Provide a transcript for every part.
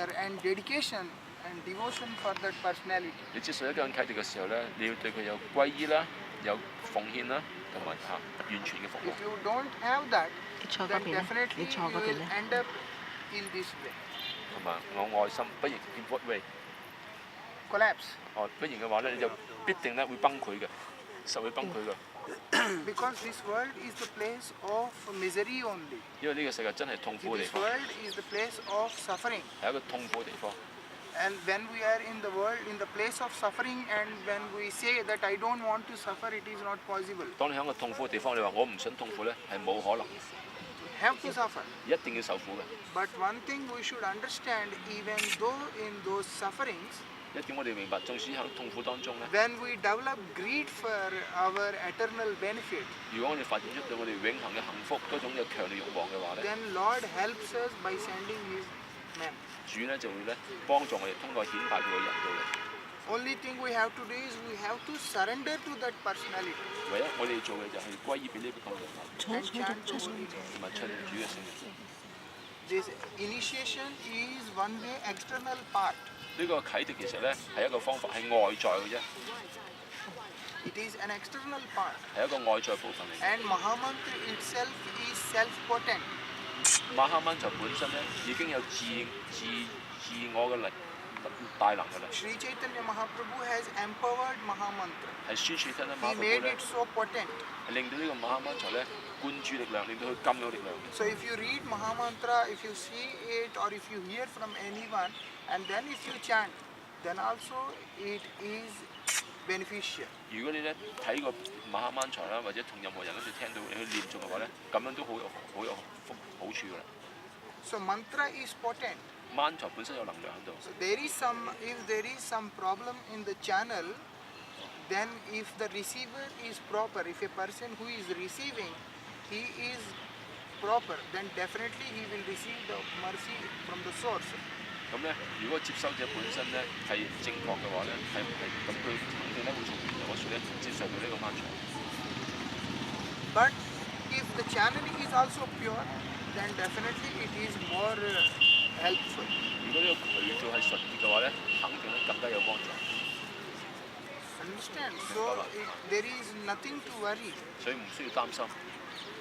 care and dedication and devotion for that personality. 你接受一個人啟迪嘅時候咧，你要對佢有歸依啦，有奉獻啦，同埋完全嘅服務。 If you don't have that, 你坐嗰 then 邊咧？ definitely 你 you 坐嗰邊 will 咧？ end up in this way. 同埋我愛心，不然 in what way？ Collapse. 不然嘅話咧，你就必定咧會崩潰嘅，實會崩潰嘅。 Because this world is the place of misery only. 因為呢個世界真係痛苦嘅地 This 方， world is the place of suffering. 係一個痛苦嘅地方。 And when we are in the world, in the place of suffering, and when we say that I don't want to suffer, it is not possible. 當你喺個痛苦嘅地方，你話我唔想痛苦咧，係冇可能， Have to suffer. 一定要受苦嘅。 But one thing we should understand, even though in those sufferings, 一點我哋明白，縱使喺痛苦當中咧， when we develop greed for our eternal benefit, 如果我哋發展出對我哋永恆嘅幸福嗰種有強烈慾望嘅話咧， then Lord helps us by sending His men. 主咧就會咧幫助我哋通過顯派佢嘅人到嚟。 Only thing we have to do is we have to surrender to that personality 唯一我哋要做嘅就係歸依俾呢個人， 坐 and 坐 chant 坐 the 坐 holy name. 同埋唱主嘅聖名。 This initiation is one way external part. 呢個啟迪其實咧係一個方法，係外在嘅啫， It is an external part. 係一個外在部分嚟。 And Mahamantra itself is self-potent. 馬哈曼就本身咧已經有自我嘅力大能㗎啦， Sri Chaitanya Mahaprabhu has empowered Mahamantra. 係宣傳得咧馬 He 布 made 咧 it so potent. 係令到呢個馬哈曼才咧灌注力量，令到佢禁有力量。 So if you read Mahamantra, if you see it or if you hear from anyone, and then if you chant, then also it is beneficial. 如果你咧睇個馬哈曼才啦，或者同任何人嗰時聽到你去念誦嘅話咧，咁樣都好有好處㗎啦。 So mantra is potent. 曼才本身有能量喺度。 So if there is some problem in the channel, then if the receiver is proper, if a person who is receiving, he is proper, then definitely he will receive the mercy from the source. 咁咧，如果接收者本身咧係正確嘅話咧，係咁佢肯定咧會從源頭嗰處咧接受到呢個曼才。 But if the channel is also pure, then definitely it is more helpful. 如果呢個渠道係純潔嘅話咧，肯定咧更加有幫助。 Understand? So there is nothing to worry. 所以唔需要擔心。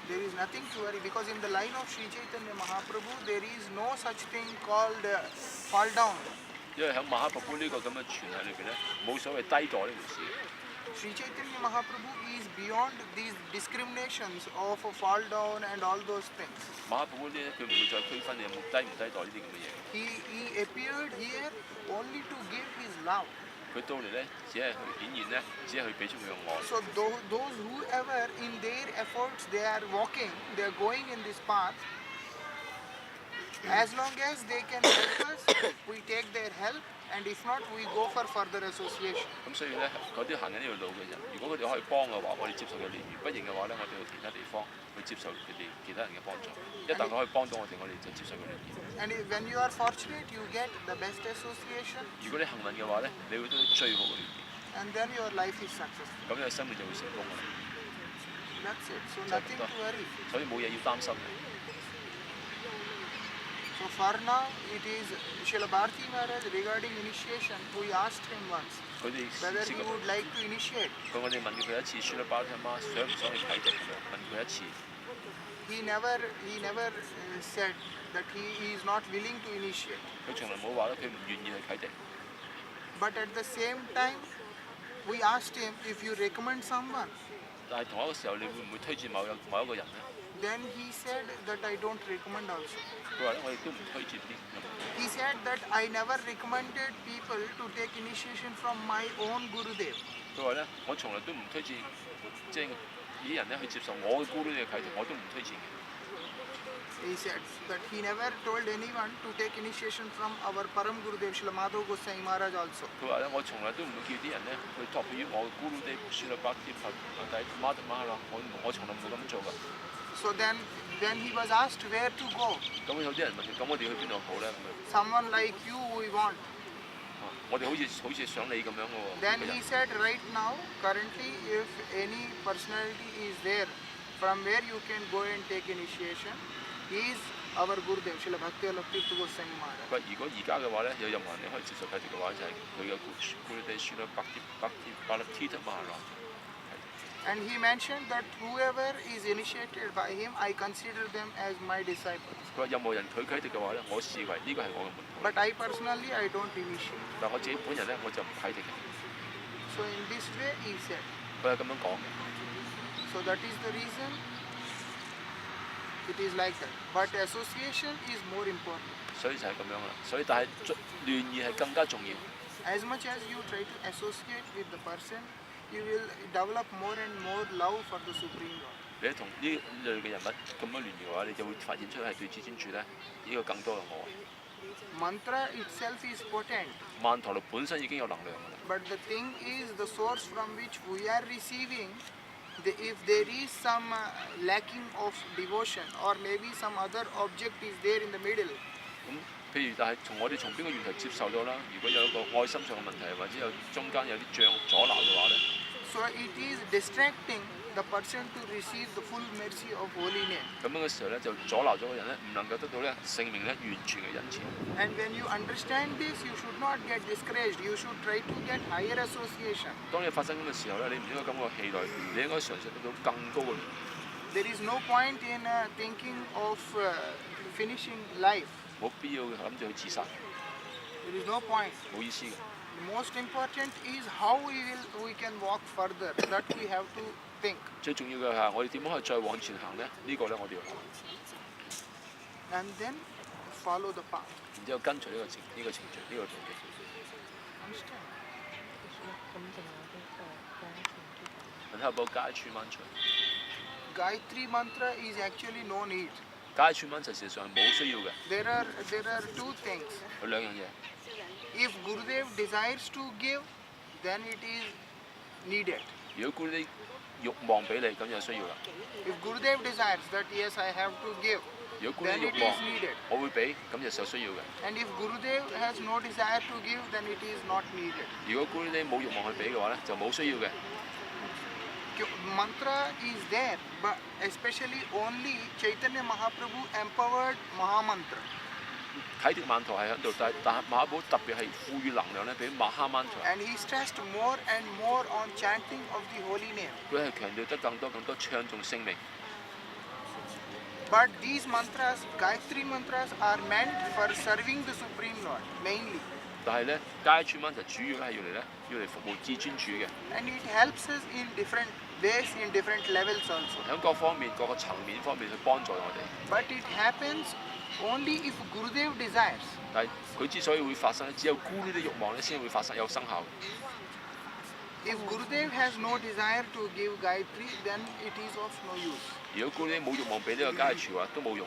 There is nothing to worry because in the line of Sri Chaitanya Mahaprabhu, there is no such thing called fall down. 因為喺馬哈瀑布呢個咁嘅傳系裏邊咧，冇所謂低墮呢回事。 Sri Chaitanya Mahaprabhu is beyond these discriminations of fall down and all those things. 馬哈瀑布呢，佢唔會再區分你有冇低唔低墮呢啲咁嘅嘢。 He appeared here only to give his love. 佢到嚟咧，只係去顯現咧，只係去俾出佢嘅愛。 So those whoever in their efforts they are walking, they are going in this path, as long as they can help us, we take their help, and if not, we go for further association. 咁所以咧，嗰啲行緊呢條路嘅人，如果佢哋可以幫嘅話，我哋接受佢哋；如不然嘅話咧，我哋去其他地方去接受佢哋其他人嘅幫助。一旦佢可以幫到我哋，我哋就接受佢哋。 And when you are fortunate, you get the best association, 如果你幸運嘅話咧，你會得到最好嘅聯結， and then your life is successful. 咁你嘅生命就會成功㗎啦。 That's it. So 就係 nothing 咁 to 多 worry. 所以冇嘢要擔心嘅。 So for now, it is Srila Bharati Maharaj regarding initiation. We asked him once 佢哋 whether 試 he 過 would like to initiate. 我哋問過佢一次，舒拉巴他媽想唔想去啟迪咁樣？問佢一次， He never said that he is not willing to initiate. 佢從來冇話咧佢唔願意去啟迪。 But at the same time, we asked him if you recommend someone. 但係同一個時候，你會唔會推薦某一個人咧？ Then he said that I don't recommend also. 佢話咧，我亦都唔推薦啲咁。 He said that I never recommended people to take initiation from my own Gurudev. 佢話咧，我從來都唔推薦，即係啲人咧去接受我嘅咕嚕嘅啟迪，我都唔推薦嘅。 He said that he never told anyone to take initiation from our Param Gurudev Srila Madhav Goswami Maharaj also. 佢話咧，我從來都唔會叫啲人咧去託付於我嘅咕嚕地舒拉巴啲佛弟媽特媽啦，我從來冇咁做㗎。 So then when he was asked where to go, 咁有啲人問佢，咁我哋去邊度好咧？咁樣 someone like you we want. 我哋好似想你咁樣嘅喎。 Then he said right now, currently if any personality is there from where you can go and take initiation, is our Gurudev, Srila Bhaktivinoda Tirtha Goswami Maharaj. 佢話如果而家嘅話咧，有任何人你可以接受啟迪嘅話，就係佢嘅 Gurudev Srila Bhaktivinoda Tirtha Maharaj。 And he mentioned that whoever is initiated by him, I consider them as my disciples. 佢話任何人佢啟迪嘅話咧，我視為呢個係我嘅門徒。 But I personally, I don't initiate. 但我自己本人咧，我就唔啟迪嘅。 So in this way, he said. 佢係咁樣講嘅。 So that is the reason it is like that. But association is more important. 所以就係咁樣啦。所以但係聯誼係更加重要。 As much as you try to associate with the person, you will develop more and more love for the Supreme Lord. 你同呢類嘅人物咁樣聯誼嘅話，你就會發現出係對至尊主咧呢個更多嘅愛。 Mantra itself is potent. 曼陀羅本身已經有能量㗎啦。 But the thing is, the source from which we are receiving, if there is some lacking of devotion or maybe some other object is there in the middle, 咁譬如，但係我哋從邊個源頭接受到啦？如果有一個愛心上嘅問題，或者有中間有啲障阻撓嘅話咧， so it is distracting the person to receive the full mercy of holy name. 咁樣嘅時候咧，就阻撓咗個人咧，唔能夠得到咧聖名咧完全嘅恩賜。 And when you understand this, you should not get discouraged. You should try to get higher association. 當你發生咁嘅時候咧，你唔應該咁個氣餒，你應該嘗試得到更高嘅聯誼。 There is no point in thinking of finishing life. 冇必要諗住去自殺， There is no point. 冇意思嘅。 The most important is how we can walk further. That we have to think. 最重要嘅係我哋點樣可以再往前行咧？呢個咧我哋要諗， And then follow the path. 然之後跟隨呢個程序，呢個途徑。 Understand? And how about 街村掹除？ Gayatri mantra is actually no need. 街村掹除事實上係冇需要嘅， There are two things. 有兩樣嘢。 If Gurudev desires to give, then it is needed. 如果顧啲慾望俾你，咁就需要啦。 If Gurudev desires that yes, I have to give, 如果顧啲 then it 慾望 is needed. 我會俾，咁就需要嘅。 And if Gurudev has no desire to give, then it is not needed. 如果顧啲冇慾望去俾嘅話咧，就冇需要嘅。 Mantra is there, but especially only Chaitanya Mahaprabhu empowered Mahamantra. 啟迪曼陀係喺度，但係馬寶特別係賦予能量咧，俾馬哈曼陀。 And he stressed more and more on chanting of the holy name. 佢係強調得更多唱頌聖名。 But these mantras, Gayatri mantras, are meant for serving the Supreme Lord mainly. 但係咧，街村掹就主要係要嚟服務至尊主嘅。 And it helps us in different ways, in different levels also. 喺各方面、各個層面方面去幫助我哋。 But it happens only if Gurudev desires. 但係佢之所以會發生咧，只有顧呢啲慾望咧先會發生有生效。 If Gurudev has no desire to give Gayatri, then it is of no use. 如果顧呢啲冇慾望俾呢個街處嘅話，都冇用。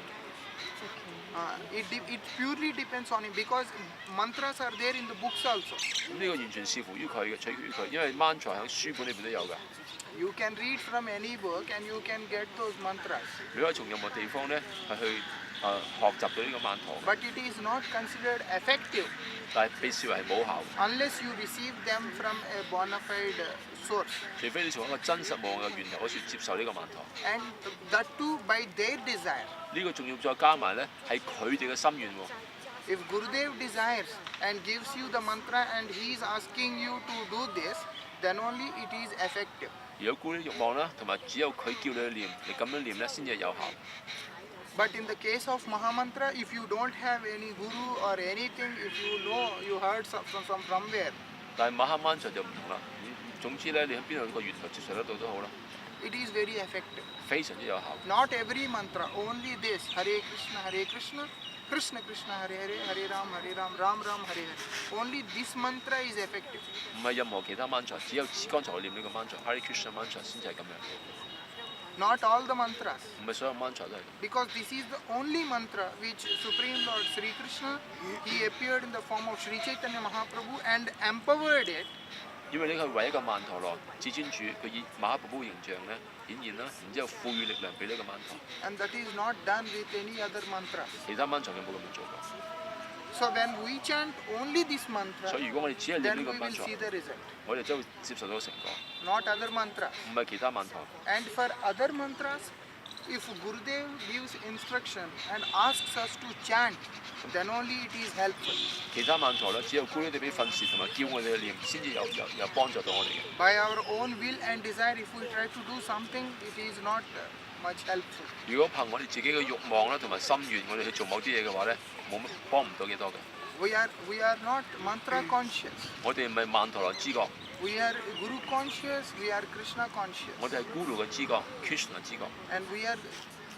It purely depends on him because mantras are there in the books also. 咁呢個完全視乎於佢嘅，取決於佢，因為 mantra 喺書本裏邊都有㗎。 You can read from any book and you can get those mantras. 你可以從任何地方咧係去學習到呢個曼陀， But it is not considered effective 但係被視為係冇效， unless you receive them from a bona fide source. 除非你從一個真實無嘅源頭嗰處接受呢個曼陀。 And that too by their desire. 呢個仲要再加埋咧係佢哋嘅心願喎。 If Gurudev desires and gives you the mantra and he is asking you to do this, then only it is effective. 如果顧啲慾望啦，同埋只有佢叫你去念，你咁樣念咧先至有效。 But in the case of Mahamantra, if you don't have any guru or anything, if you know you heard from somewhere, 但係馬哈曼陀就唔同啦。總之咧，你喺邊度個源頭接受得到都好啦， it is very effective. 非常之有效。 Not every mantra, only this Hare Krishna, Krishna Krishna, Hare Hare, Hare Ram, Ram Ram, Hare Hare. Only this mantra is effective. 唔係任何其他 mantra，只有剛才我念呢個 mantra，Hare Krishna mantra 先至係咁樣， Not all the mantras. 唔係所有 mantra 都係。 Because this is the only mantra which Supreme Lord Sri Krishna, he appeared in the form of Sri Chaitanya Mahaprabhu and empowered it. 因為呢個係唯一嘅曼陀羅至尊主，佢以馬哈寶寶形象咧顯現啦，然之後賦予力量俾呢個曼陀。 And that is not done with any other mantra. 其他 mantra 有冇咁樣做過？ So when we chant only this mantra, 所以如果我哋只係念 then 呢 we 個 will mantra， see the result. 我哋真會接受到成果， Not other mantras. 唔係其他曼陀。 And for other mantras, if Gurudev gives instruction and asks us to chant, then only it is helpful. 其他曼陀咧，只有觀音哋俾訓示同埋叫我哋去念，先至有幫助到我哋嘅。By our own will and desire, if we try to do something, it is not much helpful. 如果憑我哋自己嘅慾望啦同埋心願，我哋去做某啲嘢嘅話咧，冇乜幫唔到幾多嘅。We are not mantra conscious. 我哋唔係曼陀羅知覺， We are Guru conscious. We are Krishna conscious. 我哋係 Guru 嘅知覺 ，Krishna 知覺， And we are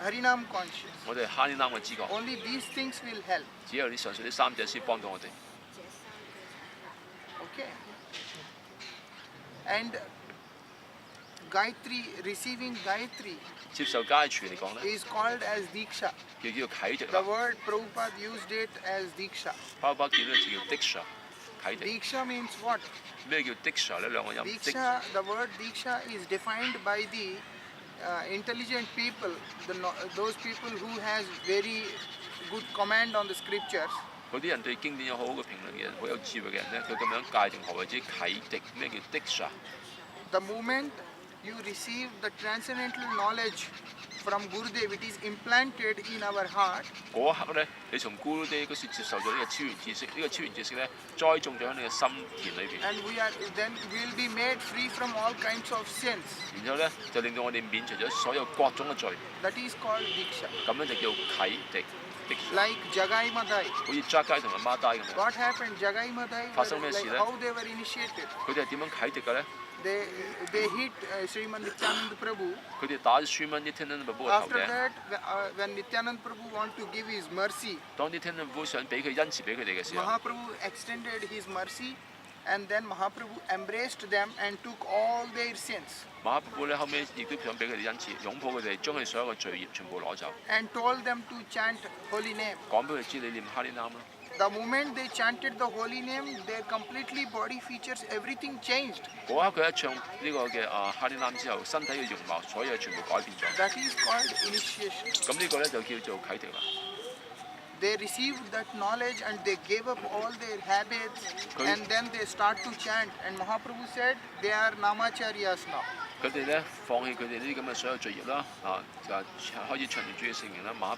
Harinam conscious. 我哋係 Harinam 嘅知覺。 Only these things will help. 只有呢上述呢三者先幫到我哋。 Okay. And Gayatri, receiving Gayatri 接受街傳嚟講咧， is called as Diksha. 叫啟迪 The 啦。 word Prabhupada used it as Diksha. 包包見到字叫 Diksha，啟迪。 Diksha means what? 咩叫 Diksha 呢？兩個音。 Diksha, the word Diksha is defined by the intelligent people, those people who has very good command on the scriptures. 嗰啲人對經典有好好嘅評論嘅人，好有智慧嘅人咧，佢咁樣界定何謂之啟迪？咩叫 Diksha？ The moment you receive the transcendental knowledge from Gurudev, it is implanted in our heart. 嗰一刻咧，你從 Guru Day 嗰時接受咗呢個超然知識，呢個超然知識咧，栽種咗喺你嘅心田裏邊。 And then we'll be made free from all kinds of sins. 然之後咧，就令到我哋免除咗所有各種嘅罪， That is called Diksha. 咁樣就叫啟迪。Diksha Like Jagai Madai. 好似扎街同埋媽呆咁樣， What happened? Jagai Madai, Pasang咩事 like 咧？ how they were initiated. 佢哋係點樣啟迪嘅咧？ They hit Sriman Nityanand Prabhu. 佢哋打咗書蚊啲天恩寶寶個頭 After 嘅。 that, when Nityanand Prabhu want to give his mercy, 當啲天恩寶寶想俾佢恩慈俾佢哋嘅時候， Mahaprabhu extended his mercy, and then Mahaprabhu embraced them and took all their sins 馬寶寶咧後尾亦都想俾佢哋恩慈，擁抱佢哋，將佢哋所有嘅罪孽全部攞走， and told them to chant holy name. 講俾佢知你念哈利南啦。 The moment they chanted the holy name, their completely body features, everything changed. 嗰刻佢一唱呢個嘅哈利南之後，身體嘅容貌所有嘢全部改變咗。 That is called initiation. 咁呢個咧就叫做啟迪啦。 They received that knowledge and they gave up all their habits, Good. and then they start to chant. And Mahaprabhu said they are namacharyas now. 佢哋咧放棄佢哋呢啲咁嘅所有罪孽啦，就開始唱住主嘅聖名啦。馬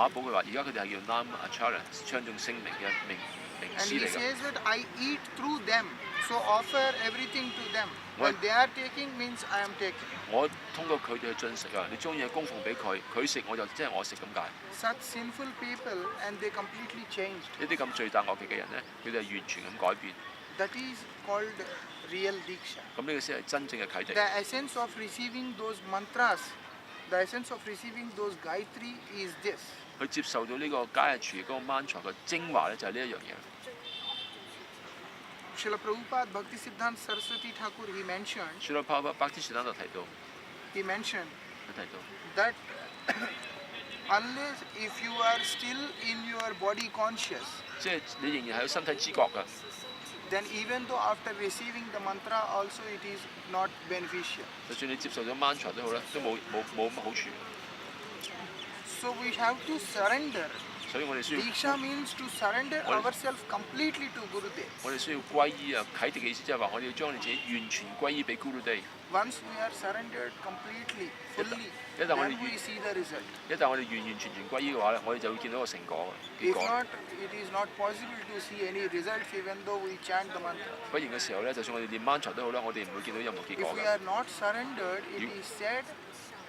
寶佢話：而家佢哋係叫 Nam Acharya， 唱頌聖名嘅名 And 師 he 嚟㗎。 says that I eat through them, so offer everything to them. When What? they are taking means I am taking. 我通過佢哋去進食啊！你將嘢供奉俾佢，佢食我就即係我食咁解。 Such sinful people, and they completely changed. 呢啲咁罪大惡極嘅人咧，佢哋係完全咁改變。 That is called real Diksha. 咁呢個先係真正嘅啟迪。 The essence of receiving those mantras, the essence of receiving those Gayatri is this. 佢接受到呢個加日廚嗰個 mantra 嘅精華咧，就係呢一樣嘢。 Srila Prabhupada Bhaktisiddhanta Saraswati Thakur, he mentioned, 書拉帕巴巴啲時單就提到， he mentioned 佢提到 that unless if you are still in your body conscious, 即係你仍然係有身體知覺㗎。 then even though after receiving the mantra also it is not beneficial. 就算你接受咗 mantra 都好咧，都冇乜好處。 So we have to surrender. 所以我哋需要 Diksha means to surrender What? ourselves completely to Gurudev. 我哋需要歸依啊！啟迪嘅意思即係話，我哋要將我哋自己完全歸依俾 Guru Day。 Once we are surrendered completely, fully, Yes, I want then to- we see the result. 一旦我哋完全歸依嘅話咧，我哋就會見到個成果嘅結 If 果。 not, it is not possible to see any results even though we chant the mantra. 不然嘅時候咧，就算我哋練 mantra 都好啦，我哋唔會見到任何結 If 果 we 嘅。 are not surrendered, it You- is said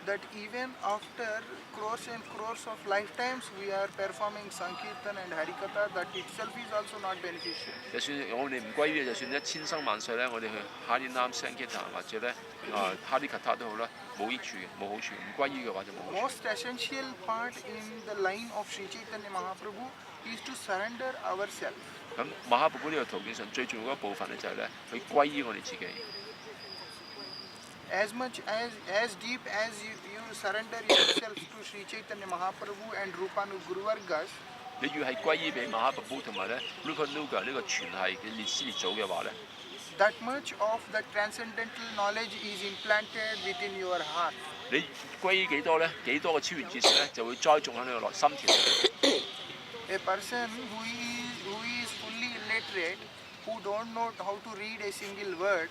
that even after crores and crores of lifetimes we are performing Sankirtan and Harikatha, that itself is also not beneficial. 就算我哋唔歸依，就算一千生萬世咧，我哋去哈利南 Sankirtan 或者咧哈利卡塔都好啦，冇益處嘅，冇好處。唔歸依嘅話就冇好處。 Most essential part in the line of Sri Chaitanya Mahaprabhu is to surrender ourselves. 咁馬哈寶寶呢個途徑上最重要嗰一部分咧，就係咧去歸依我哋自己。 As much as deep as you surrender yourself to Sri Chaitanya Mahaprabhu and Rupanuguru Vargas, 你越係歸依俾馬哈寶寶同埋咧 Rupanuga 呢個全係嘅列師列祖嘅話咧， that much of the transcendental knowledge is implanted within your heart. 你歸依幾多咧？幾多個超越知識咧，就會栽種喺你個內心田裏邊。 A person who is fully illiterate, who don't know how to read a single word,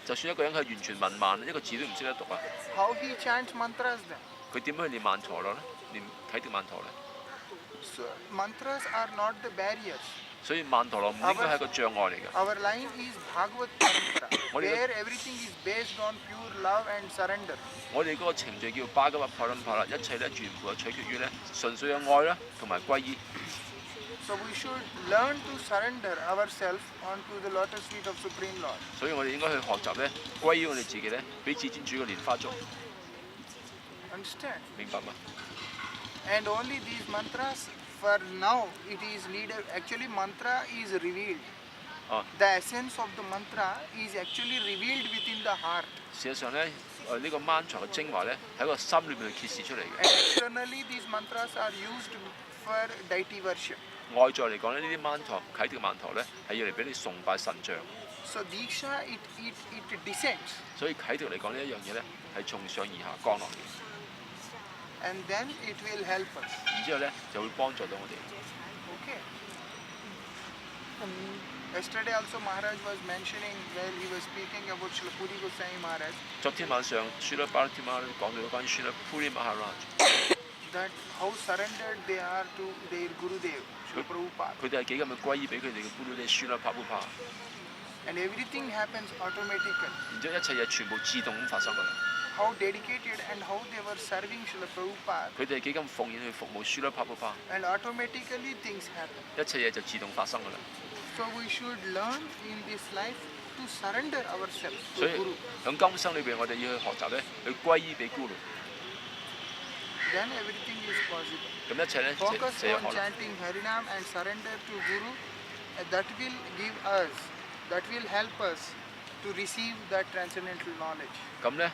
就算一個人佢係完全文盲，一個字都唔識得讀啊， How he chants mantras then? 佢點樣去練曼陀羅咧？練啟迪曼陀咧？ So mantras are not the barriers. 所以曼陀羅唔應該係一個障礙嚟嘅。 Our line is Bhagavad Parampara, where everything is based on pure love and surrender. 我哋嗰個程序叫巴吉瓦帕倫帕啦，一切咧全部係取決於咧純粹嘅愛啦，同埋歸依。 So we should learn to surrender ourselves onto the lotus feet of Supreme Lord. 所以我哋應該去學習咧歸依我哋自己咧，俾至尊主嘅蓮花足， Understand? 明白嗎？ And only these mantras, for now it is needed. Actually, mantra is revealed. 哦、 The essence of the mantra is actually revealed within the heart. 事實上咧，呢個 mantra 嘅精華咧喺個心裏面去揭示出嚟嘅。 And externally, these mantras are used for deity worship. 外在嚟講咧，呢啲曼陀啟迪曼陀咧係要嚟俾你崇拜神像， So Diksha, it descends. 所以啟迪嚟講呢一樣嘢咧係從上而下降落嚟， And then it will help us. 然之後咧就會幫助到我哋。 Okay. Yesterday also Maharaj was mentioning where he was speaking about Srila Puri Goswami Maharaj 昨天晚上舒拉巴提馬講到關於舒拉普利馬哈拉， that how surrendered they are to their Gurudev, Srila Prabhupada. 佢哋係幾咁嘅歸依俾佢哋嘅布魯咧舒拉帕布帕， And everything happens automatically. 然之後一切嘢全部自動咁發生㗎啦。 How dedicated and how they were serving Srila Prabhupada. 佢哋係幾咁奉獻去服務舒拉帕布帕， And automatically things happen. 一切嘢就自動發生㗎啦。 So we should learn in this life to surrender ourselves 所 to 以 Guru. 喺今生裏邊，我哋要去學習咧，去歸依俾 Guru， Then everything is possible. 咁一切咧 Focus 就有 on 可能。 chanting Harinam and surrender to Guru. That will give us, that will help us to receive that transcendental knowledge. 咁咧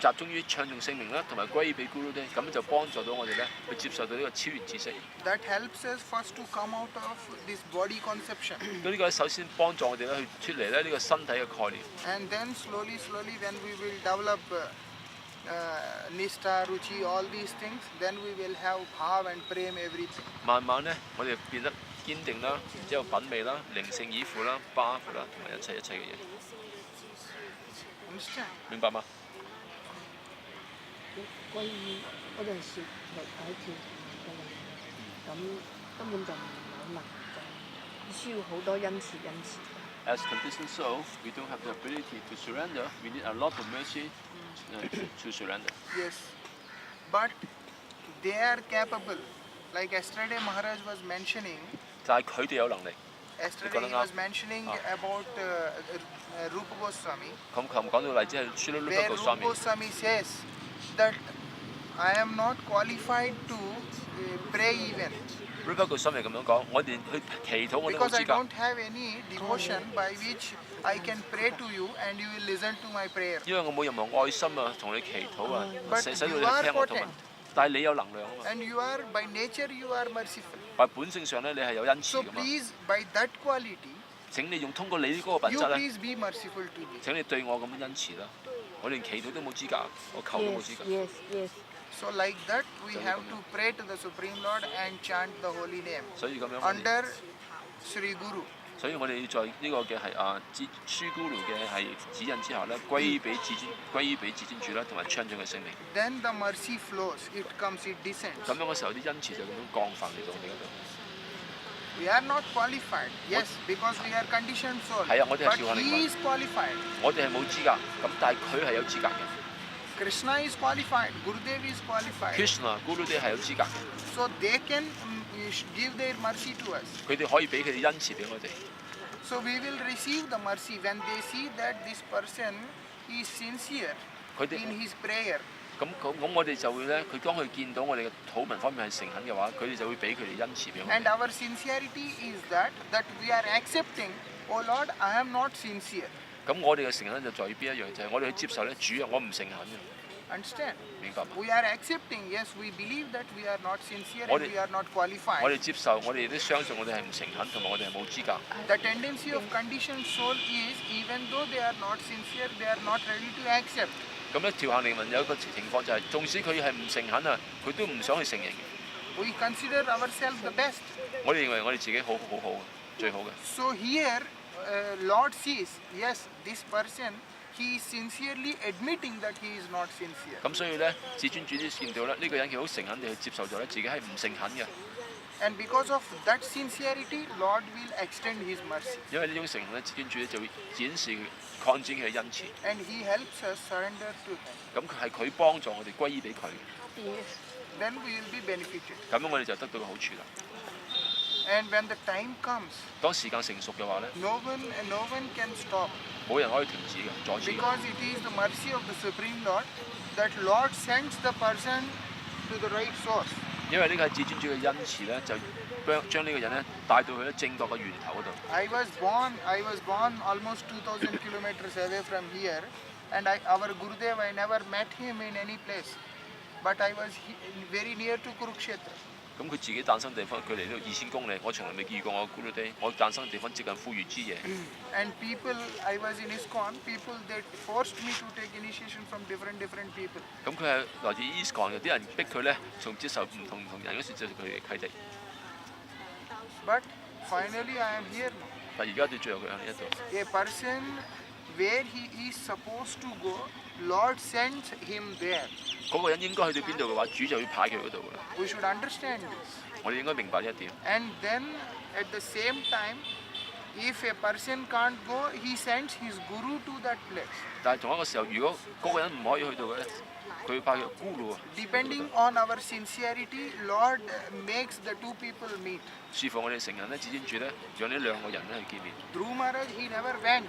集中於唱頌聖名啦，同埋歸依俾 Guru 咧，咁就幫助到我哋咧去接受到呢個超然知識。 That helps us first to come out of this body conception. 咁呢個首先幫助我哋咧去脫離咧呢個身體嘅概念， And then slowly, when we will develop Nishta, Ruchi, all these things, then we will have Bhav and Prem, everything. 慢慢咧我哋變得堅定啦，然之後品味啦、靈性依附啦、巴附啦，同埋一切嘅嘢， Understand? 明白嗎？歸依嗰陣時力喺跳嘅人，咁根本就唔係好能夠，需要好多恩慈。 As conditioned soul, we don't have the ability to surrender. We need a lot of mercy to surrender. Yes. But they are capable. Like yesterday Maharaj was mentioning, 但係佢哋有能力。 yesterday he was mentioning about Rupa Goswami, 咁琴講到例子係 Srila Rupa where Rupa Goswami， Goswami says that I am not qualified to pray even. Rupa Goswami 咁樣講，我連去祈禱我都冇 Because I 資格， don't have any devotion by which I can pray to you and you will listen to my prayer. 因為我冇任何愛心啊，同你祈禱啊， But 使到 you 你 are 聽我禱文 potent.。但係你有能量啊嘛， And you are, by nature, you are merciful. 但係本性上咧，你係有恩慈 So 噶嘛。 please, by that quality, 請你用通過你嗰個品 you 質咧， please be merciful to me. 請你對我咁樣恩慈啦。我連祈禱都冇資格，我求都冇資格。 Yes. So like that, we have to pray to the Supreme Lord and chant the holy name 所以咁樣我哋， under Sri Guru. 所以我哋要在呢個嘅係舒咕嚕嘅係指引之下咧，歸依俾至尊主啦，同埋唱頌嘅聖名。 Then the mercy flows, it comes, it descends. 咁樣嘅時候，啲恩慈就咁樣降凡嚟到我哋嗰度。 We are not qualified, yes, because we are conditioned soul. 係啊，我哋係 But 調下靈 he 魂 is qualified. 我哋係冇資格，咁但係佢係有資格嘅。 Krishna is qualified. Gurudev is qualified. Krishna、Guru 哋係有資格嘅， So they can give their mercy to us. 佢哋可以俾佢哋恩慈俾我哋。 So we will receive the mercy when they see that this person is sincere 佢哋 in his prayer. 咁我哋就會咧，當佢見到我哋嘅禱文方面係誠懇嘅話，佢哋就會俾佢哋恩慈俾我哋。 And our sincerity is that we are accepting, oh Lord, I am not sincere. 咁我哋嘅誠懇就在於邊一樣？就係、我哋去接受咧，主啊，我唔誠懇嘅， Understand? 明白嗎？ We are accepting, yes, we believe that we are not sincere我 and 哋- we are not 我 qualified. 哋接受，我哋都相信我哋係唔誠懇，同埋我哋係冇資格。 The tendency of conditioned soul is, even though they are not sincere, they are not ready to accept. 咁咧，調行靈魂有一個情況就係、縱使佢係唔誠懇啊，佢都唔想去承認嘅。 We consider ourselves the best. 我哋認為我哋自己好嘅，最好嘅。 So here, Lord sees, yes, this person he is sincerely admitting that he is not sincere. 咁所以咧，至尊主都見到咧，呢個人佢好誠懇地去接受咗咧，自己係唔誠懇嘅。 And because of that sincerity, Lord will extend His mercy. 因為呢種誠懇咧，至尊主咧就會展示佢擴展佢嘅恩慈。 And He helps us surrender to Him. 咁係佢幫助我哋歸依俾佢， Then we will be benefited. 咁樣我哋就得到個好處啦。 And when the time comes, 當時間成熟嘅話咧， no one can stop. 冇人可以停止嘅，阻止嘅。 Because it is the mercy of the Supreme Lord that Lord sends the person to the right source. 因為呢個係至尊主嘅恩慈咧，就將呢個人咧帶到去咧正確嘅源頭嗰度。 I was born almost 2,000 kilometers away from here, and our Gurudev, I never met him in any place, but I was very near to Kurukshetra. 咁佢自己誕生地方距離呢度2000公里，我從來未見過我古魯地，我誕生地方接近富裕之夜。 And people, I was in ISKCON, people that forced me to take initiation from different people. 咁佢係來自 ISKCON 嘅，啲人逼佢咧，從接受唔同人嗰時接受佢嘅契弟。 But finally I am here now. 但而家到最後佢喺呢一度。 A person where he is supposed to go, Lord sends him there. 嗰個人應該去到邊度嘅話，主就要派佢嗰度㗎啦。 We should understand this. 我哋應該明白呢一點。 And then at the same time, if a person can't go, he sends his guru to that place. 但係同一個時候，如果嗰個人唔可以去到嘅咧，佢會派佢咕嚕喎。 Depending on our sincerity, Lord makes the two people meet. 視乎我哋成人咧，至尊主咧，讓呢兩個人咧去見面。 Dhruv Maharaj, he never went.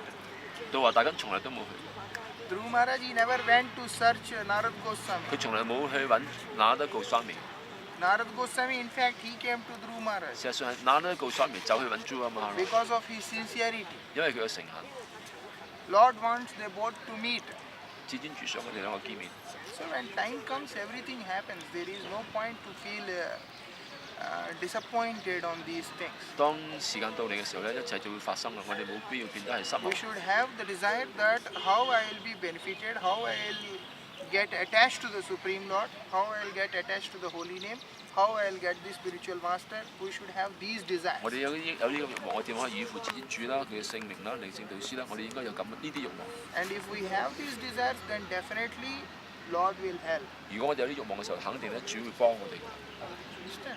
到話大家從來都冇去， Dhruv Maharaj, he never went to search Narad Goswami. 佢從來冇去揾那德告swami。 Narad Goswami, in fact, he came to Dhruv Maharaj 事實上係那德告swami走去揾 Dhruva Maharaj， because of his sincerity. 因為佢嘅誠懇。 Lord wants they both to meet. 至尊主想我哋兩個見面。 So when time comes, everything happens. There is no point to feel disappointed on these things. 當時間到嚟嘅時候咧，一切就會發生啦。我哋冇必要變得係失望 We。should have the desire that how I will be benefited, how I will get attached to the Supreme Lord, how I will get attached to the Holy Name, how I will get the spiritual master. We should have these desires. 我哋有呢個慾望，我點可以依附至尊主啦、佢嘅聖名啦、靈性導師啦，我哋應該有咁呢啲慾望。 And if we have these desires, then definitely Lord will help. 如果我哋有啲慾望嘅時候，肯定咧主會幫我哋。 Understand?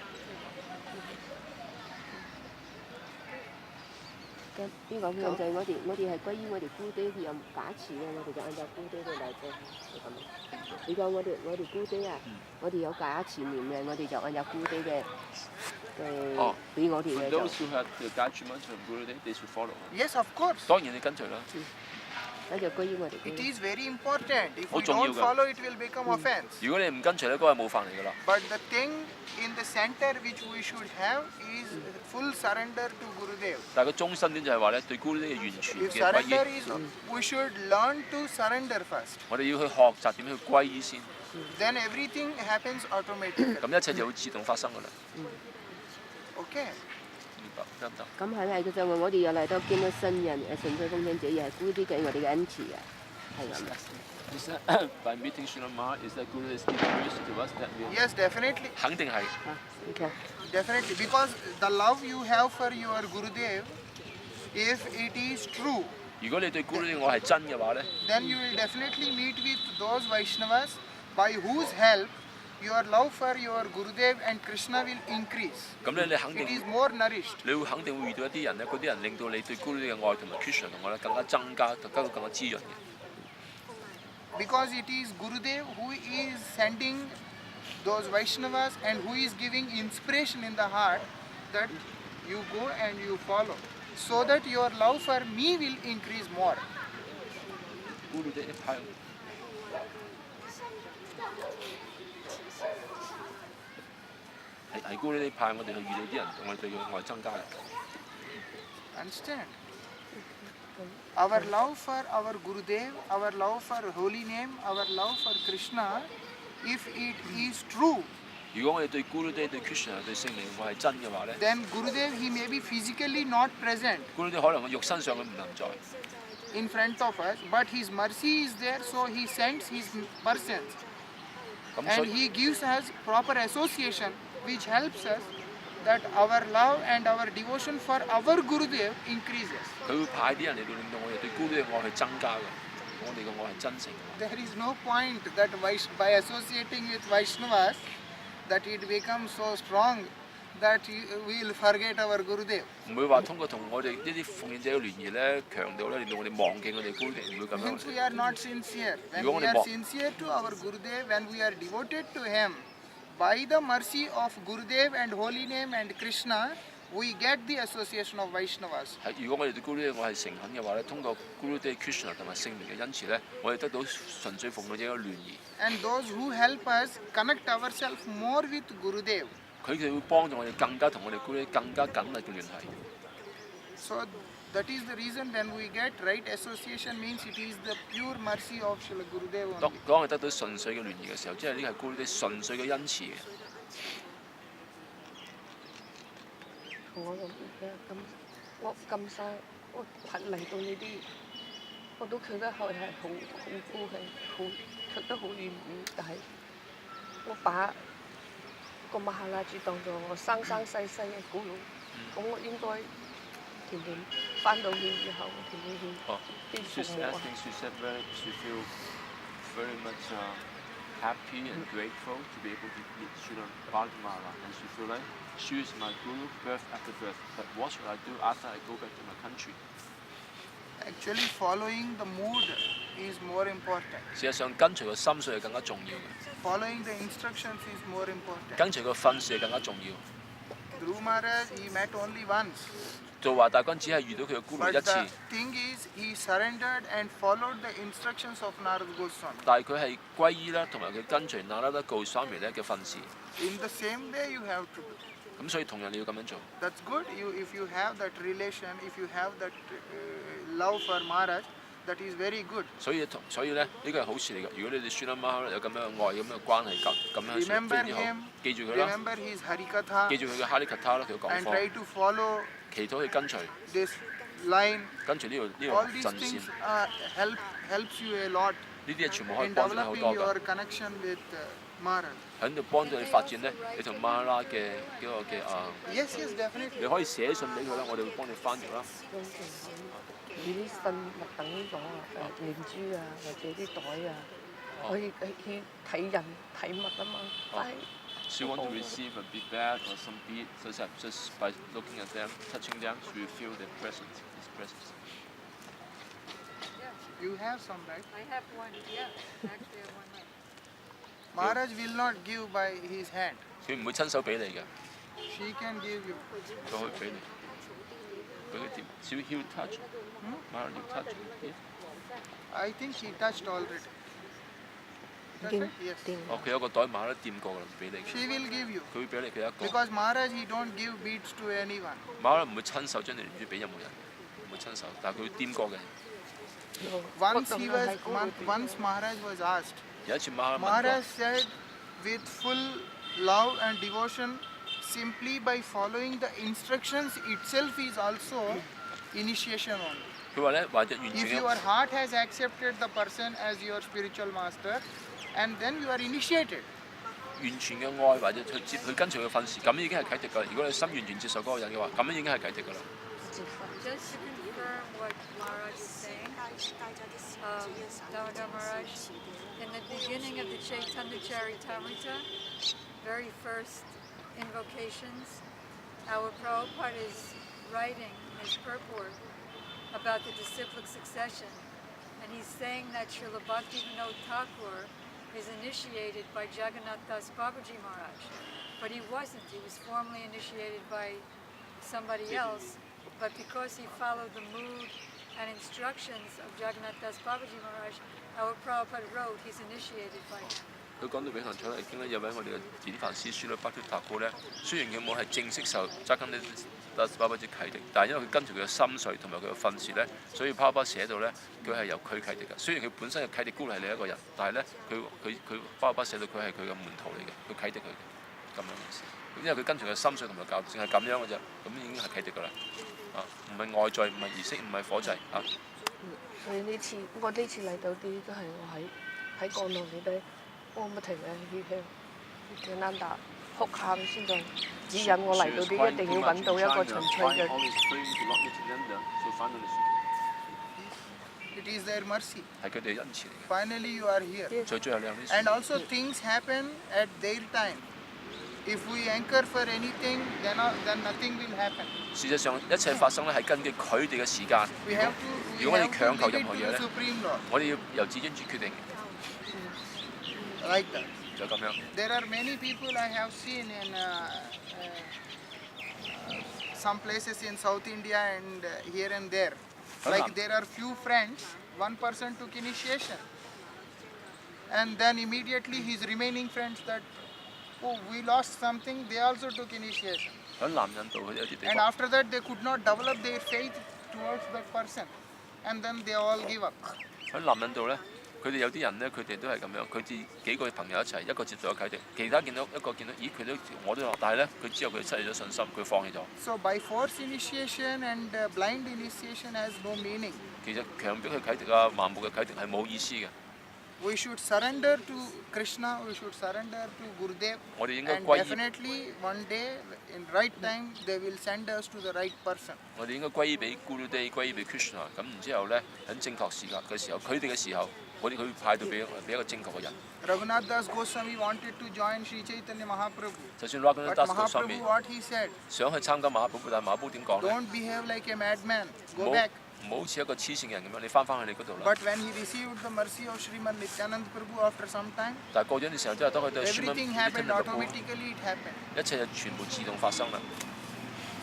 咁呢個就係我哋係歸於我哋姑爹，佢有假詞嘅，我哋就按照姑爹嘅嚟做，就咁。你講我哋姑爹啊，我哋有假詞念嘅，我哋就按照姑爹嘅俾我哋嘅就。 who have the judgment from Guru, they should follow. Yes, of course. 當然你跟隨啦。咁就歸於我哋。 It is very important. If we 好重要 don't 㗎。 follow, it will become offense. 如果你唔跟隨咧，嗰係冒犯嚟㗎啦。 But the thing in the center which we should have is full surrender to Gurudev. 但係個中心點就係話咧，對 Guru 呢個完全 If 嘅歸 surrender 依。 is, we should learn to surrender first. 我哋要去學習點樣去歸依先， Then everything happens automatically. 咁一切就會自動發生㗎啦。 Okay. 明白得唔得？咁係嘅就我哋又嚟到見到新人純粹奉獻者，又係姑爹嘅我哋嘅恩賜啊，係咁啊。 Is that by meeting Srinama, is that Guru is giving mercy to us that we Yes, definitely. 肯定係。 OK。 Definitely. Because the love you have for your Gurudev, if it is true, 如果你對 Guru 呢個愛係真嘅話咧， then you will definitely meet with those Vaishnavas by whose help your love for your Gurudev and Krishna will increase. 咁咧你肯 It is 定 more nourished. 你會肯定會遇到一啲人咧，嗰啲人令到你對 Guru 呢個愛同埋 Krishna 同愛咧更加增加，更加滋潤嘅。 Because it is Gurudev who is sending those Vaishnavas and who is giving inspiration in the heart that you go and you follow, so that your love for me will increase more. Guru 呢一派係 Guru 呢派，我哋去遇到啲人，我哋對佢愛增加嘅。 Understand? Our love for our Gurudev, our love for holy name, our love for Krishna, if it is true, 如果我哋對 Guru 呢對 Krishna 對聖靈愛係真嘅話咧 then Gurudev, he may be physically not present ，Guru 呢可能個肉身上佢唔能在， in front of us, but his mercy is there, so he sends his persons 咁所 and 以 he gives us proper association which helps us that our love and our devotion for our Gurudev increases. 佢會派啲人嚟到令到我哋對 Guru 呢嘅愛去增加嘅。我哋嘅愛係真誠嘅話， there is no point that by associating with Vaishnavas, that it becomes so strong that we will forget our Gurudev. 唔會話通過同我哋呢啲奉獻者嘅聯誼咧，強調咧令到我哋忘記我哋觀念，唔會咁樣。 Since we are not sincere, when You we only are mo- sincere to our Gurudev, when we are devoted to him, by the mercy of Gurudev and holy name and Krishna, we get the association of Vaishnavas. 係，如果我哋對 Guru 我係誠懇嘅話咧，通過 Guru Day Krishna 同埋聖靈嘅恩賜咧，我哋得到純粹奉獻者嘅聯誼。 And those who help us connect ourselves more with Gurudev. 佢哋會幫助我哋更加同我哋 Guru 更加緊密嘅聯繫。 So that is the reason when we get right association means it is the pure mercy of Srila Gurudev 當 only. 當我哋得到純粹嘅聯誼嘅時候，即係呢個係 Guru Day 純粹嘅恩賜嘅。 我諗我咁細，我嚟到呢啲，我都企得係好高興，企得好遠，但係我把個馬哈拉珠當做我生生世世嘅古老，咁我應該甜甜翻到去以後，甜甜獻啲父母啊。 she said she feel very much happy and grateful to be able to meet Srila Balaji Maharaj, and she feel like she is my guru birth after birth. But what should I do after I go back to my country? Actually following the mood is more important. 事實上，跟隨個心水係更加重要嘅， Following the instructions is more important. 跟隨個訓示係更加重要。 Dhruv Maharaj, he met only once. 做華大軍只係遇到佢嘅 Guru But 一次， the thing is, he surrendered and followed the instructions of Narad Goswami. 但係佢係歸依啦，同埋佢跟隨那拉德告स्वामी咧嘅訓示。 In the same way, you have to do. 咁所以同樣你要咁樣做。 That's good. If you have that relation, if you have that love for Maharaj, that is very good. 所以咧，呢個係好事嚟嘅。如果你哋孫阿媽有咁樣嘅愛、咁樣嘅關係咁樣 Remember 非常之好 him. 記住佢啦， Remember his Harikatha 記住佢嘅哈利卡他啦，佢嘅講 and try 課， to follow 祈禱去跟隨， this line. 跟住呢 All 條 these 陣線， things helps you a lot 呢啲嘢全部可以 in 幫助你好 developing 多 your 㗎。 connection with Maharaj. 喺度幫助你發展咧，你同馬拉嘅嗰個嘅Yes, yes, definitely. 你可以寫信俾佢啦，我哋會幫你翻譯啦。以啲信物等咗念珠啊，或者啲袋啊，可以去睇人睇物啊嘛。但係 She want to receive a big bag or some bead, so that just by looking at them, touching them, she will feel their presence, his presence. You have some, right? I have one, yeah, actually I have one right. Maharaj will not give by his hand. 佢唔會親手俾你嘅， She can give you. 佢可以俾你。俾佢掂，he will touch. Mara, you touch. Yeah. I think he touched already. That's 掂 right? Yes. 掂。哦，佢有個袋馬都掂過啦，唔俾你嘅。 She will give you. 佢會俾你佢一個。 Because Maharaj, he don't give beads to anyone. 馬唔會親手將你連珠俾任何人，唔會親手，但係佢會掂過嘅。 Once Maharaj was asked. 有一次馬問過 Maharaj said, with full love and devotion, simply by following the instructions itself is also initiation only. 佢話咧，或者完 If 全 your heart has accepted the person as your spiritual master, and then you are initiated. 完全嘅愛或者去跟隨佢訓示，咁已經係啟迪㗎啦。如果你心完全接受嗰個人嘅話，咁已經係啟迪㗎啦。 Just to confirm what Maharaj is saying, Damodar Maharaj, in the beginning of the Chaitanya Charitamrita, very first invocations, our Prabhupada is writing his purport about the disciplic succession, and he's saying that Srila Bhaktivinoda Thakur is initiated by Jagannath Das Babaji Maharaj, but he wasn't. He was formally initiated by somebody else, but because he followed the mood and instructions of Jagannath Das Babaji Maharaj, our Prabhupada wrote he's initiated by him. 佢講到永恆長嚟經咧，有位我哋嘅自啲梵師書咧，巴托塔古咧，雖然佢冇係正式受扎根呢達巴巴之啟迪，但係因為佢跟住佢嘅心髓同埋佢嘅訓示咧，所以巴巴寫到咧，佢係由佢啟迪嘅。雖然佢本身嘅啟迪咕係你一個人，但係咧佢巴巴寫到佢係佢嘅門徒嚟嘅，佢啟迪佢嘅咁樣嘅事。因為佢跟住佢嘅心髓同埋教導，淨係咁樣嘅啫，咁已經係啟迪㗎啦。啊，唔係外在，唔係儀式，唔係火祭啊。所以呢次我呢次嚟到啲都係我喺降落嚟咧，我不停嘅血嘅難達哭喊先至指引我嚟到啲，一定要揾到一個純粹嘅。It It is their mercy. 係佢哋嘅恩賜嚟 Finally, you are here. 嘅。最後兩啲 And also, things happen at their time. If we anchor for anything, then nothing will happen. 事實上一切發生咧係根據佢哋嘅時間。 We have to, 如果我哋 leave 強求 it 任 to 何嘢 the 咧， Supreme Lord. 我哋要由至尊主決定， Like that. 就咁樣。 There are many people I have seen in some places in South India and here and there. Like there are few friends, one person took initiation. And then immediately his remaining friends that, oh, we lost something, they also took initiation. 喺南印度佢有啲地 And 方， after that they could not develop their faith towards that person. And then they all give up. 喺南印度咧，佢哋有啲人咧，佢哋都係咁樣，佢哋幾個朋友一齊，一個接受咗啟迪，其他見到一個見到，咦佢都我都有，但係咧佢之後佢失去咗信心，佢放棄咗。 So by force initiation and blind initiation has no meaning. 其實強迫去啟迪啊，盲目嘅啟迪係冇意思嘅。 We should surrender to Krishna, we should surrender to Gurudev, 我哋應該 and 歸依， definitely one day in right time they will send us to the right person. 我哋應該歸依俾 Guru Day，歸依俾 Krishna。咁然之後咧，喺正確時間嘅時候，佢哋嘅時候，佢會派到俾一個正確嘅人。 Raghunath Das Goswami wanted to join Sri Chaitanya Mahaprabhu, 就算 Raghunath but Das 上 Mahaprabhu 面 what he said, 想去參加馬哈寶，但係馬哈寶點講咧？ don't behave like a madman, 唔 go 好 back. 唔好似一個黐線嘅人咁樣，你翻返去你嗰度啦。 But when he received the mercy of Sriman Nityanand Prabhu after some time, 但係過咗一段時候之後，當佢對 everything happened automatically, it happened. 一切就全部自動發生啦，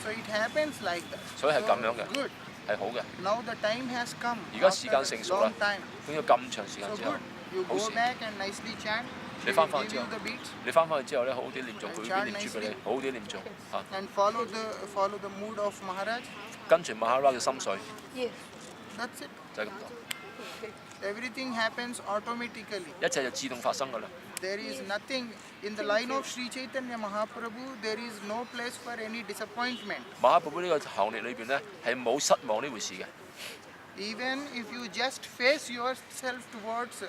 So it happens like that. 所以係咁樣嘅， Good. 係好嘅。 Now the time has come 而家時間 after 成熟 long 啦 time. 咁要咁長時間 So 之後 good. You 好 go 事。 back and nicely chant. 你 He 翻 will 返 give 去之 you 後， the beats 你翻返去之後咧，好好啲念誦，佢邊念珠俾你，好好啲念誦嚇， and follow the mood of Maharaj. 跟隨馬哈拉嘅心水， That's it. 就係咁講， Everything happens automatically. 一切就自動發生㗎啦。 There is nothing in the line of Sri Chaitanya Mahaprabhu. There is no place for any disappointment. 馬哈寶寶呢個行列裏邊咧係冇失望呢回事嘅。 Even if you just face yourself towards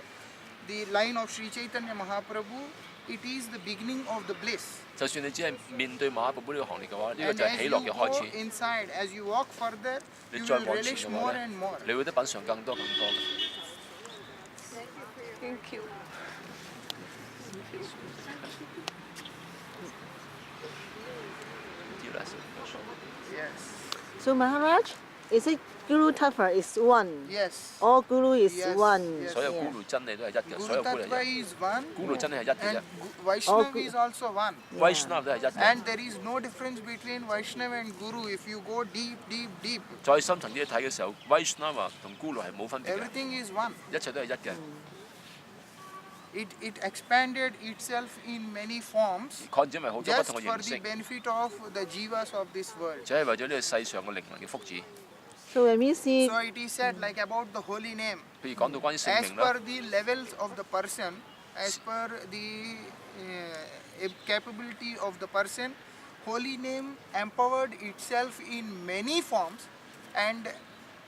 the line of Sri Chaitanya Mahaprabhu, it is the beginning of the bliss. 就算你只係面對馬哈寶寶呢個行列嘅話，呢個 And 就係 as 喜 you 樂嘅開 go 始。 inside, as you walk further, 你 you 再 will 往前 relish 嘅 more 話咧 and more.，你會得品嚐更多更多嘅。 Thank you. Yes. So Maharaj, is it Guru Tattva is one? Yes. All Guru is Yes, one. yes. 所有 Yeah. Guru 真理都係一嘅，所 Guru 有 Guru 係 Tattva 一 is one,，Guru 真理係一嘅啫 and Vaishnava Gu- is also one.，Vaishnava 都係一嘅。 And there is no difference between Vaishnava and Guru. If you go deep, deep, deep, 再深層啲去睇嘅時候，Vaishnava 同 Guru 係冇分別嘅， everything is one. 一切都係一嘅。 It expanded itself in many forms 擴展為好多不 just 同嘅 for 形 the 式， benefit of the jivas of this world. 只係為咗呢個世上嘅靈魂嘅福祉。 So when we see So it is said like about the holy name. 譬如講到關於聖 As 名啦 per，the levels of the person, as per the capability of the person, holy name empowered itself in many forms and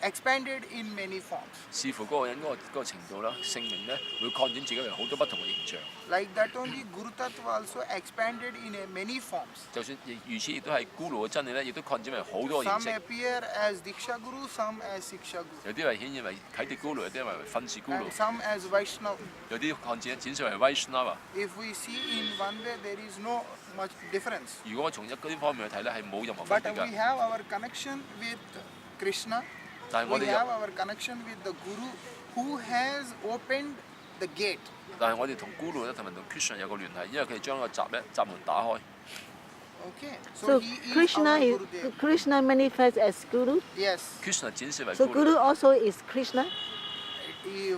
expanded in many forms. 視乎嗰個人嗰個程度啦，聖名咧會擴展自己為好多不同嘅形象。 Like that only Guru Tattva also expanded in many forms. 就算如此，亦都係 Guru 嘅真理咧，亦都擴展為好多嘅 Some 形式。 appear as Diksha Guru, some as Siksha Guru, 有啲係顯現為啟迪 Guru，有啲係為訓示 Guru， and some as Vaishnava. 有啲擴展為 Vaishnava。 If we see in one way, there is no much difference. 如果我從一嗰啲方面去睇咧，係冇任何分 But 別 we 㗎。 have our connection with Krishna. 但係我 We 哋 have 有， our connection with the Guru who has opened the gate. 但係我哋同 Guru 咧同埋同 Krishna 有個聯繫，因為佢哋將個閘門打開。 Okay. so he is Krishna our is Gurudev. Krishna manifests as Guru. Yes. Krishna 展示為 So Guru， Guru also is Krishna.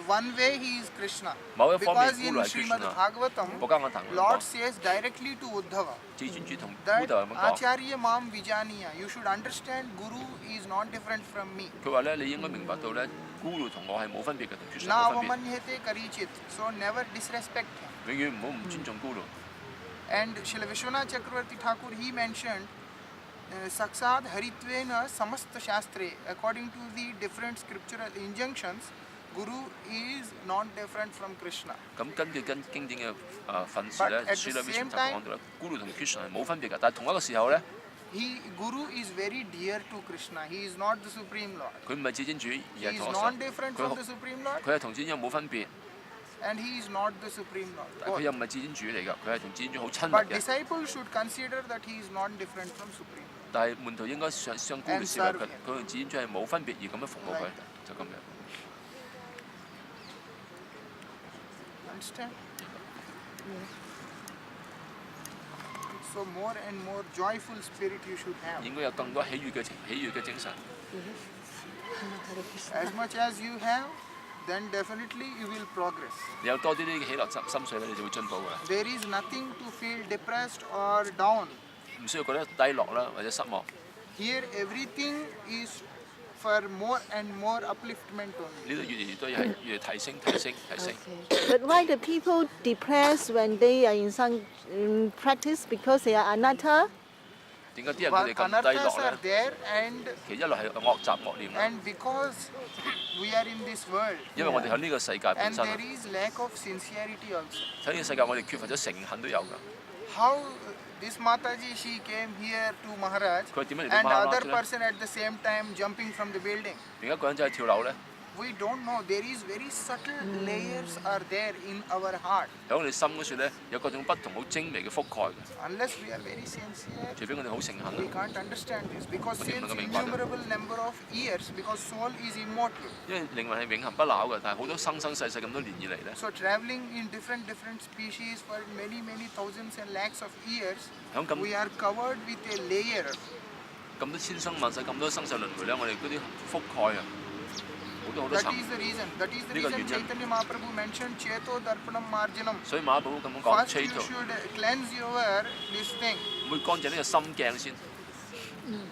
One way he is Krishna. 某一方面 Because in Guru 係 Srimad Krishna。 Bhagavatam, 我剛剛談 Lord 過， says directly to Uddhava 至尊主同 that Buddha 咁講， Acharya Mam Vijaniya. You should understand Guru is not different from me. 佢話咧你應該明白到咧，Guru 同我係冇分別嘅，同 Krishna 冇分別， Navamanyate Karichit. So never disrespect him. 永遠唔好唔尊重 Guru。 And Srila Vishwanath Chakravarti Thakur, he mentioned Saksad Haritvena Samasta Shastre. According to the different scriptural injunctions, Guru is not different from Krishna. 咁根據經典嘅訓示咧， But at the 書裏面 same 就講到啦，Guru 同 Krishna 係冇分別嘅，但係同一個時候咧 Guru is very dear to Krishna. He is not the Supreme Lord. 佢唔係至尊主，而 He 係 is 同我神。 non-different 佢 from 好 the Supreme Lord, 佢係同至尊冇分別， and he is not the Supreme Lord. 但係佢 Both. 又唔係至尊主嚟㗎，佢係同至尊主好親 But 密嘅。 disciples should consider that he is non-different from Supreme Lord. 但係門徒應該相顧嘅視為佢同至尊主係冇分別而咁樣服務佢，就咁樣。 Understand? So more and more joyful spirit you should have. 應該有更多喜悅嘅精神。 As much as you have, then definitely you will progress. 你有多啲呢個喜樂心水咧，你就會進步㗎啦。 There is nothing to feel depressed or down. 唔需要覺得低落啦，或者失望。 Here everything is for more and more upliftment only. 呢度越嚟越多嘢係越嚟提升。 But why the people depressed when they are in some practice because they are anatta? 點解啲人佢 But 哋咁低 anarthas 落 are 咧？ there, and 其實一路係惡習惡念啦， and because we are in this world, 因為我哋喺呢個世界本 and 身， there is lack of sincerity also. 喺呢個世界我哋缺乏咗誠懇都有㗎。 How this Mataji, she came here to Maharaj, 佢點樣嚟到 and 馬哈拉 other 咧？ person at the same time jumping from the building. 另一個人就係跳樓咧， We don't know. There is very subtle layers are there in our heart. 喺我哋心嗰處咧有各種不同好精微嘅覆蓋嘅。 Unless we are very sincere, 除非我哋好誠懇 we 啦， can't understand this. Because Hindi since mo naman明白. innumerable number of years, because soul is immortal. 因為靈魂係永恆不朽嘅，但係好多生世咁多年以嚟咧， So traveling in different species for many thousands and lakhs of years, 響咁 we are covered with a layer. 咁多千生萬世咁多生世輪迴咧，我哋嗰啲覆蓋啊，好多 That 層。 is the reason. That is the Hindi ko reason yun yan. Chaitanya Mahaprabhu mentioned Cheto Darpanam Marjanam. 所以馬寶咁樣講 First you ，Chaito should cleanse your this thing. 會乾淨呢個心鏡先，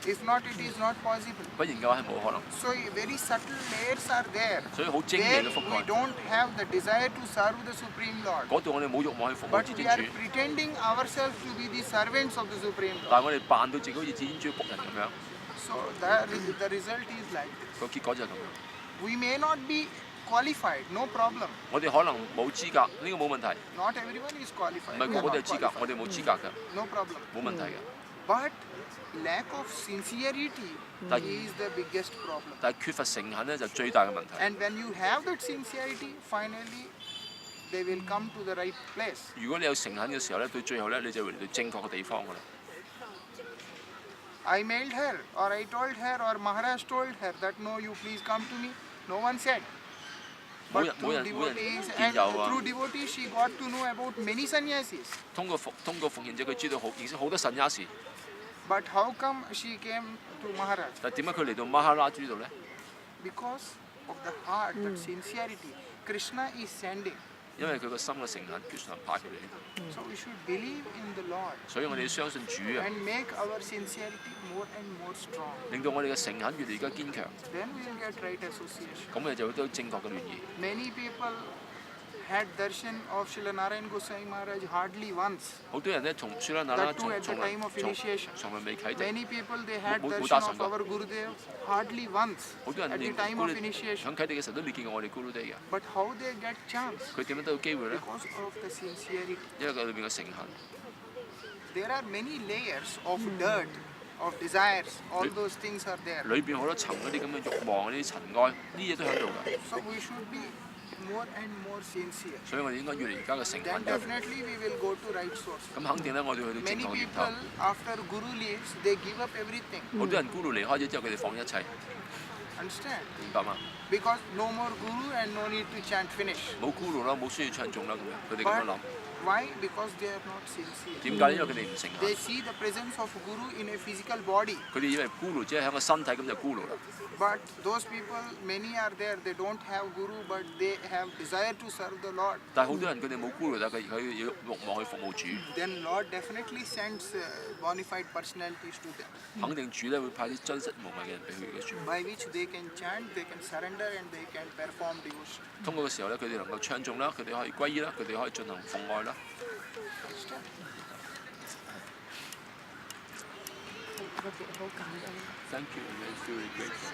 If not, it is not possible. 不然嘅話係冇可能。 So very subtle layers are there. 所以好精微 Where 嘅覆 we 蓋， don't have the desire to serve the Supreme Lord. 嗰度我哋冇慾望去服務 But 至 we 尊 are 主， pretending ourselves to be the servants of the Supreme Lord. 但係我哋扮到自己好似至尊主僕人咁樣， So the result is like this. 個結果就係咁樣。 We may not be qualified, no problem. 我哋可能冇資格，呢個冇問題， Not everyone is 唔 qualified. 係 We 個 are 個都 not 有資格， qualified. 我哋冇資格㗎， No problem. 冇問題嘅。 But lack of sincerity That- is the biggest problem. 但係缺乏誠懇咧就最大嘅問題。 And when you have that sincerity, finally they will come to the right place. 如果你有誠懇嘅時候咧，到最後咧你就會嚟到正確嘅地方㗎啦。 I mailed her, or I told her, or Maharaj told her that no, you please come to me. No one said. 冇 But 人 through 見 devotees 見 and 有啊。 through devotees, she got to know about many sannyasis. 通過奉獻者，佢知道認識好多神亞士， But how come she came to Maharaj? 但係點解佢嚟到馬哈拉珠度咧？ Because of the heart, that sincerity. Krishna is sending. 因為佢個心嘅誠懇，決上派佢哋。 So we should believe in the Lord 所以我哋要相信主啊， and make our sincerity more and more strong. 令到我哋嘅誠懇越嚟越堅強， Then we will get right association. 咁我哋就會得到正確嘅聯誼。 Many people had darshan of Srila Narayan Goswami Maharaj hardly once. 好多人咧從書啦那啦， That too at the time of initiation. 從來未啟迪。 Many people they had Mu- mu- darshan mutasang of ba? our Gurudev hardly once 好多人 at the 連 time 咕 of 嚕 initiation. 響啟迪嘅時候都未見過我哋咕嚕地嘅， But how they get chance? 佢點樣得到機會咧？ Because of the sincerity. 因為佢裏邊嘅誠懇。 There are many layers of dirt, of desires. All those things are there. 裏邊好多層嗰啲咁嘅慾望、呢啲塵埃，呢啲嘢都喺度㗎。 So we should be more and more sincere. 所以我哋應該越嚟越加嘅誠 Then 懇。 definitely we will go to right source. 咁肯定咧，我哋去到正 Many 確嘅源 people 頭。 after Guru leaves, they give up everything. 好多人咕嚕離開咗之後，佢哋放一切， Understand? 明白嗎？ Because no more Guru and no need to chant finish. 冇咕嚕啦，冇需要唱頌啦，咁樣佢哋咁樣 But 諗。 why? Because they are not sincere. 點解？因為佢哋唔誠 They 懇， see the presence of Guru in a physical body. 佢哋以為咕嚕只係喺個身體咁就咕嚕啦。 But those people, many are there, they don't have Guru, but they have desire to serve the Lord. 但係好多人佢哋冇咕嚕，但係佢要慾望去服務主。 Then Lord definitely sends bona fide personalities to them, 肯定主咧會派啲真實無偽嘅人俾佢嘅主。 by which they can chant, they can surrender, and they can perform devotion. 通過嘅時候咧，佢哋能夠唱頌啦，佢哋可以歸依啦，佢哋可以進行奉愛啦。 Understand? 好感恩。 Thank you, I'm very grateful.